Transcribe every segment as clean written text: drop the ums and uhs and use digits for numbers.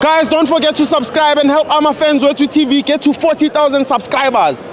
Guys, don't forget to subscribe and help FANS Wethu TV get to 40,000 subscribers.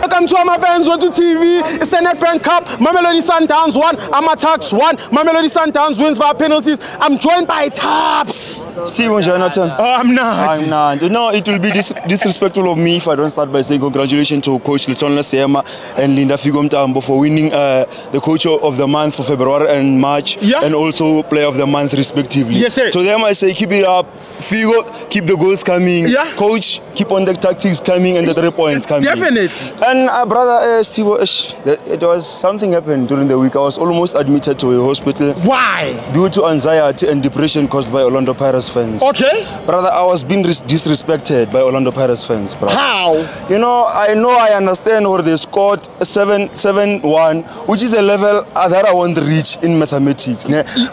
Welcome to FANS Wethu TV. It's the Nedbank Cup. Mamelodi Sundowns won. AmaTuks won. Mamelodi Sundowns wins via penalties. I'm joined by Taps. Steven Jonathan. I'm not. No, it will be disrespectful of me if I don't start by saying congratulations to Coach Leton Sema and Linda Figomtambo for winning the Coach of the Month for February and March, and also Player of the Month respectively. Yes, sir. To them I say keep it up. Figo, keep the goals coming. Coach, keep on the tactics coming and the 3 points coming. Definitely. And brother Steve, it was something happened during the week. I was almost admitted to a hospital. Why? Due to anxiety and depression caused by Orlando Pirates fans. Okay. Brother, I was being disrespected by Orlando Pirates fans, brother. How? You know, I understand where they scored 7-1, which is a level that I want to reach in mathematics.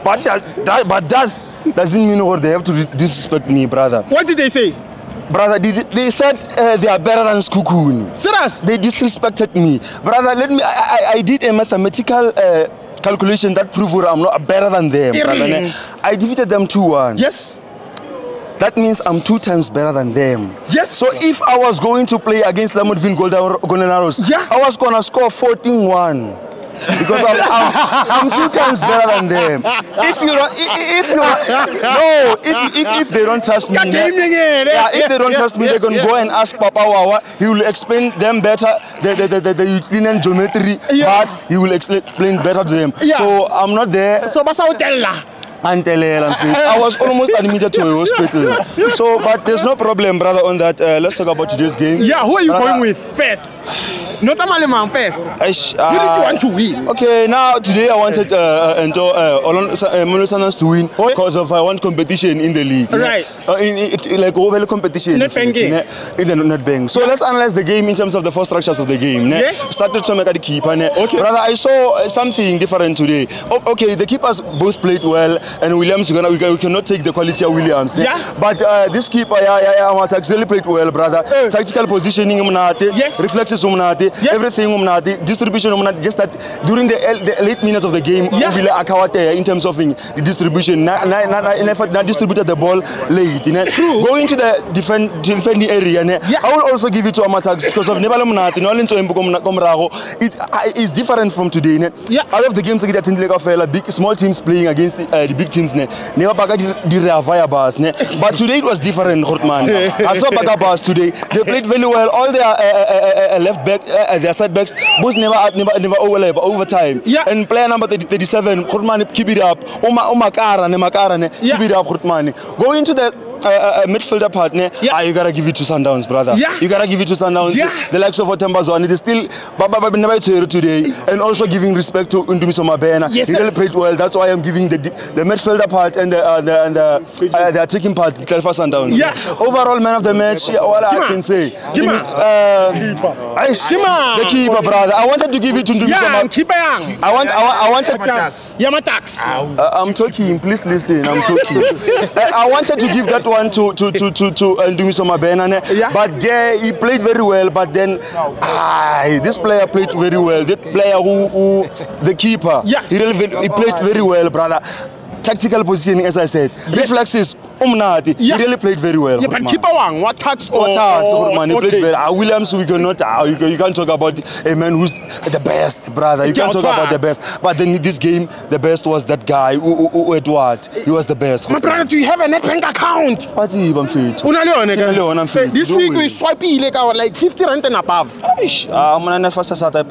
But that doesn't mean where they have to disrespect me, brother. What did they say? Brother, they said they are better than Skukuni. Serious? They disrespected me. Brother, I did a mathematical calculation that proved I'm not better than them. Brother. I defeated them 2-1. Yes. That means I'm 2 times better than them. Yes. So if I was going to play against Lamodvin Golden Arrows, I was going to score 14-1. Because I'm 2 times better than them. If they don't trust me, if they don't trust me, they can go and ask Papa Wawa. He will explain them better the Euclidean geometry part. He will explain better to them. So I'm not there. So I was almost admitted to a hospital. So, but there's no problem, brother, on that. Let's talk about today's game. Yeah, who are you going with first? Not Amaliman first. Who did you want to win? Okay, now today I wanted Sundowns to win because of I want competition in the league. Right. Like overall competition in the Nedbank. So let's analyze the game in terms of the 4 structures of the game. Yes. Started to make the keeper. Okay. Brother, I saw something different today. Okay, the keepers both played well, and Williams we cannot take the quality of Williams. But this keeper, AmaTuks really played well, brother. Tactical positioning, reflexes, everything, distribution, just that during the late minutes of the game, in terms of the distribution, not distributed the ball late. Going to the defending area, I will also give it to AmaTuks because of it is different from today. Out of the games that big small teams playing against the big teams, but today it was different, man. I saw Bagabas today. They played very well. All their left back, their side backs, both never over time. And player number 37, keep it up. Keep it up, Go into the midfielder partner, you gotta give it to Sundowns, brother. You gotta give it to Sundowns. The likes of Otembazon, it is still Baba today, and also giving respect to Undumiso Mabena. He really played well. That's why I'm giving the midfielder part and the attacking part to Sundowns. Overall man of the match, all I can say, the keeper, brother. I wanted to give it to Undumiso Mabena. I wanted AmaTuks. I'm talking. Please listen. I'm talking. I wanted to give that one to Ndumiso Mabena, but he played very well. But then this player played very well. That player who the keeper, he played very well, brother. Tactical positioning, as I said, reflexes, he really played very well. But keeper what tax or man, he played very well. Williams, we cannot, you can't talk about a man who's the best, brother. You can't talk about the best. But then in this game, the best was that guy, Edward. He was the best. My brother, do you have a Nedbank account? What is I'm fit? This week we swipe like 50 rand and above. I'm going to never say that.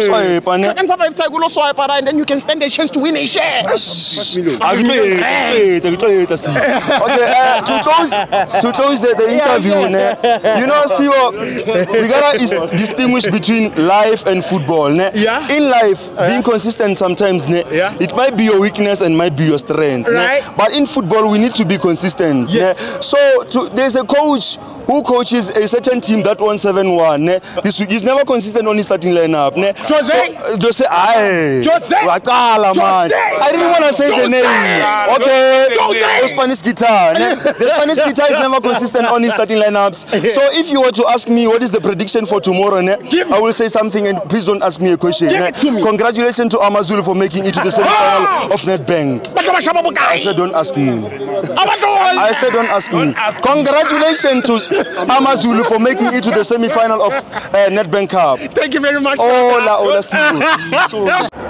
And then you can stand a chance to win a share. Okay, to close the interview, you know, Steve, we gotta distinguish between life and football. In life, being consistent sometimes, it might be your weakness and might be your strength. But in football, we need to be consistent. So there's a coach who coaches a certain team that won 7-1. This week he's never consistent on his starting lineup. Jose, Kala, man. I didn't want to say the name. Okay, the Spanish guitar. The Spanish guitar is never consistent on his starting lineups. So if you were to ask me what is the prediction for tomorrow, I will say something, and please don't ask me a question. Congratulations to AmaZulu for making it to the semi-final of Nedbank. I said don't ask me. I said don't ask me. Congratulations to AmaZulu for making it to the semi-final of Nedbank Cup. Thank you very much. Hola, hola, Steve.